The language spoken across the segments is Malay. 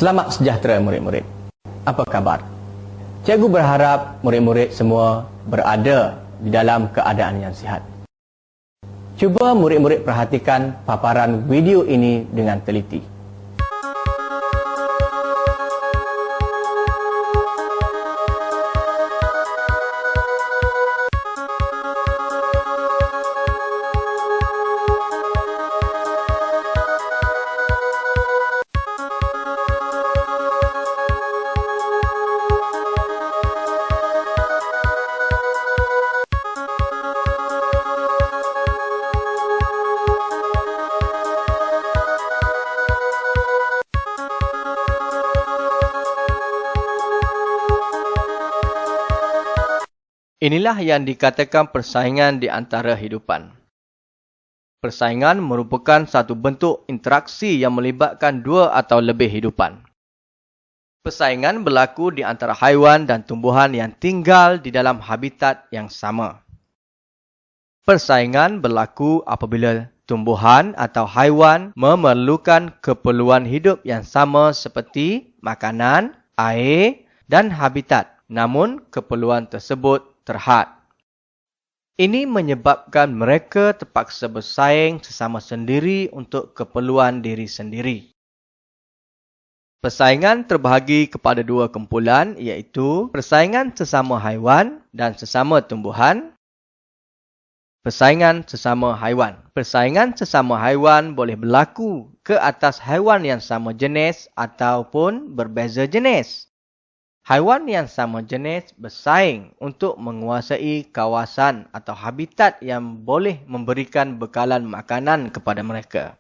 Selamat sejahtera murid-murid. Apa khabar? Cikgu berharap murid-murid semua berada di dalam keadaan yang sihat. Cuba murid-murid perhatikan paparan video ini dengan teliti. Inilah yang dikatakan persaingan di antara hidupan. Persaingan merupakan satu bentuk interaksi yang melibatkan dua atau lebih hidupan. Persaingan berlaku di antara haiwan dan tumbuhan yang tinggal di dalam habitat yang sama. Persaingan berlaku apabila tumbuhan atau haiwan memerlukan keperluan hidup yang sama seperti makanan, air dan habitat. Namun, keperluan tersebut terhad. Ini menyebabkan mereka terpaksa bersaing sesama sendiri untuk keperluan diri sendiri. Persaingan terbahagi kepada dua kumpulan, iaitu persaingan sesama haiwan dan sesama tumbuhan. Persaingan sesama haiwan. Persaingan sesama haiwan boleh berlaku ke atas haiwan yang sama jenis ataupun berbeza jenis. Haiwan yang sama jenis bersaing untuk menguasai kawasan atau habitat yang boleh memberikan bekalan makanan kepada mereka.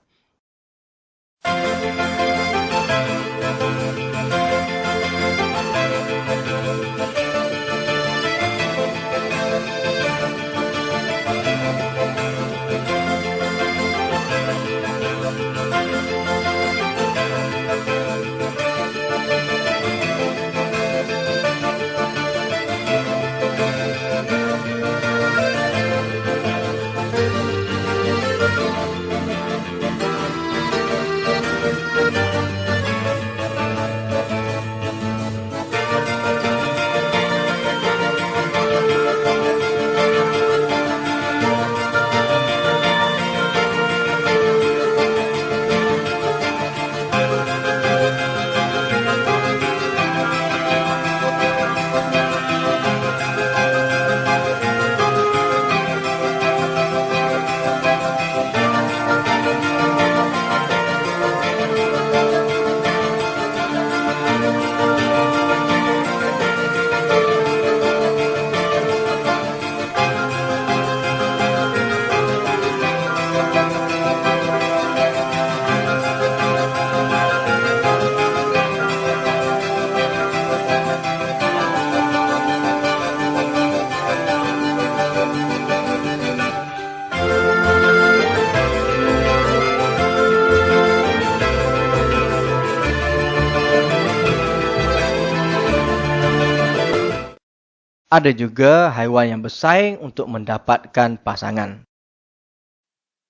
Ada juga haiwan yang bersaing untuk mendapatkan pasangan.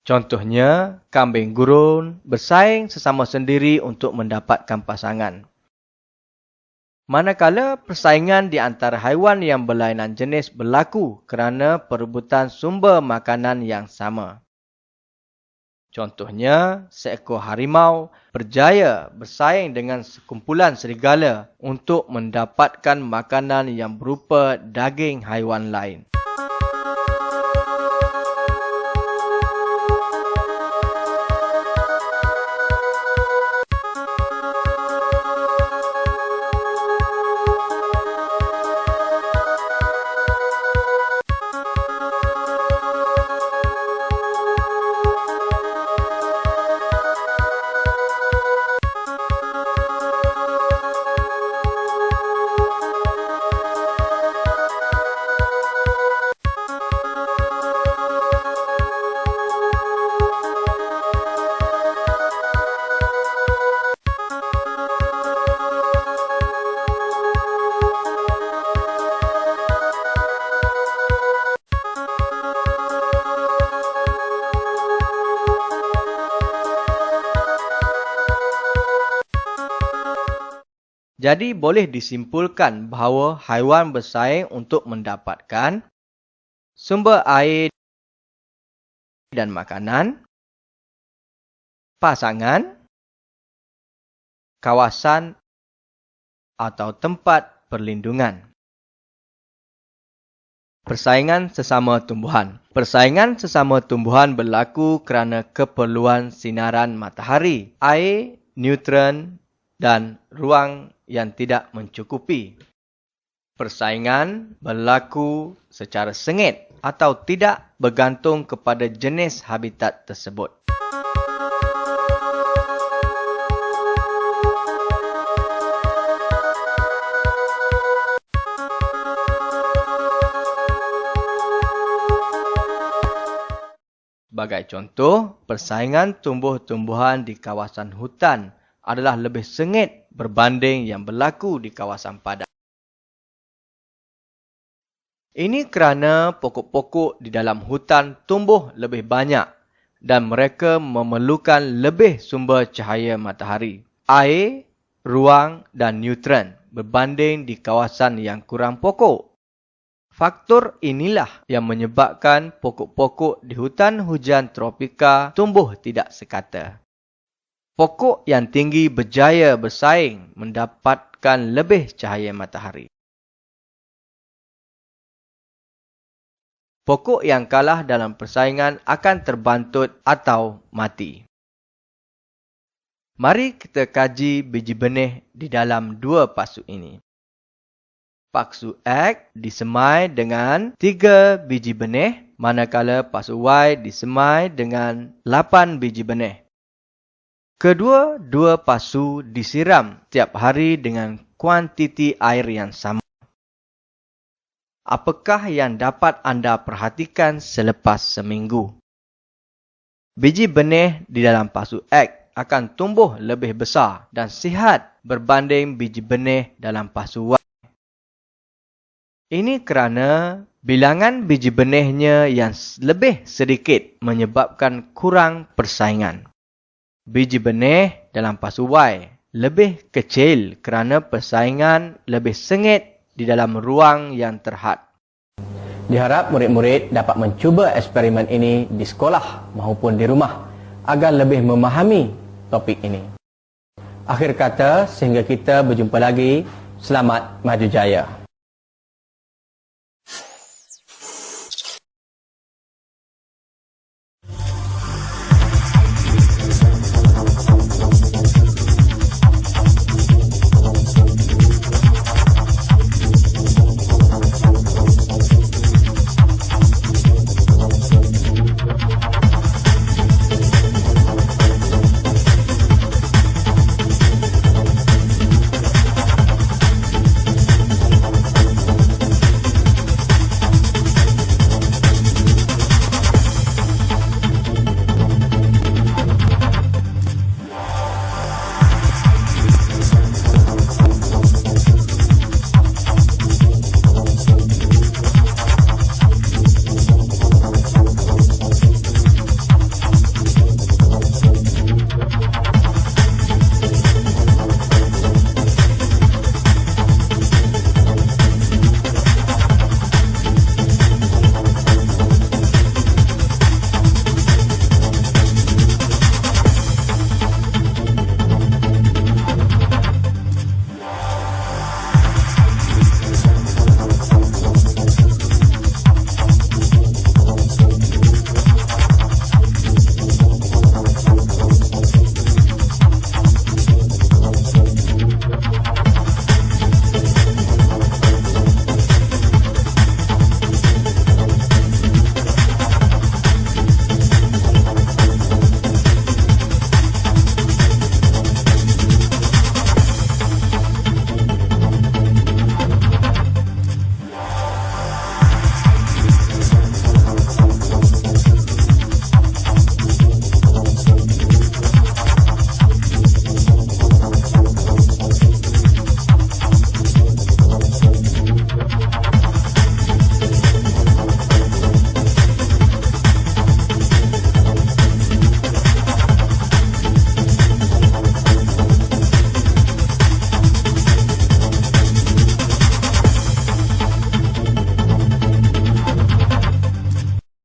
Contohnya, kambing gurun bersaing sesama sendiri untuk mendapatkan pasangan. Manakala persaingan di antara haiwan yang berlainan jenis berlaku kerana perebutan sumber makanan yang sama. Contohnya, seekor harimau berjaya bersaing dengan sekumpulan serigala untuk mendapatkan makanan yang berupa daging haiwan lain. Jadi boleh disimpulkan bahawa haiwan bersaing untuk mendapatkan sumber air dan makanan, pasangan, kawasan atau tempat perlindungan. Persaingan sesama tumbuhan. Persaingan sesama tumbuhan berlaku kerana keperluan sinaran matahari, air, nutrien dan ruang yang tidak mencukupi. Persaingan berlaku secara sengit atau tidak bergantung kepada jenis habitat tersebut. Sebagai contoh, persaingan tumbuh-tumbuhan di kawasan hutan adalah lebih sengit berbanding yang berlaku di kawasan padat. Ini kerana pokok-pokok di dalam hutan tumbuh lebih banyak dan mereka memerlukan lebih sumber cahaya matahari, air, ruang dan nutrien berbanding di kawasan yang kurang pokok. Faktor inilah yang menyebabkan pokok-pokok di hutan hujan tropika tumbuh tidak sekata. Pokok yang tinggi berjaya bersaing mendapatkan lebih cahaya matahari. Pokok yang kalah dalam persaingan akan terbantut atau mati. Mari kita kaji biji benih di dalam dua pasu ini. Pasu X disemai dengan 3 biji benih, manakala pasu Y disemai dengan 8 biji benih. Kedua-dua pasu disiram tiap hari dengan kuantiti air yang sama. Apakah yang dapat anda perhatikan selepas seminggu? Biji benih di dalam pasu X akan tumbuh lebih besar dan sihat berbanding biji benih dalam pasu Y. Ini kerana bilangan biji benihnya yang lebih sedikit menyebabkan kurang persaingan. Biji benih dalam pasu Y lebih kecil kerana persaingan lebih sengit di dalam ruang yang terhad. Diharap murid-murid dapat mencuba eksperimen ini di sekolah maupun di rumah agar lebih memahami topik ini. Akhir kata, sehingga kita berjumpa lagi, selamat maju jaya.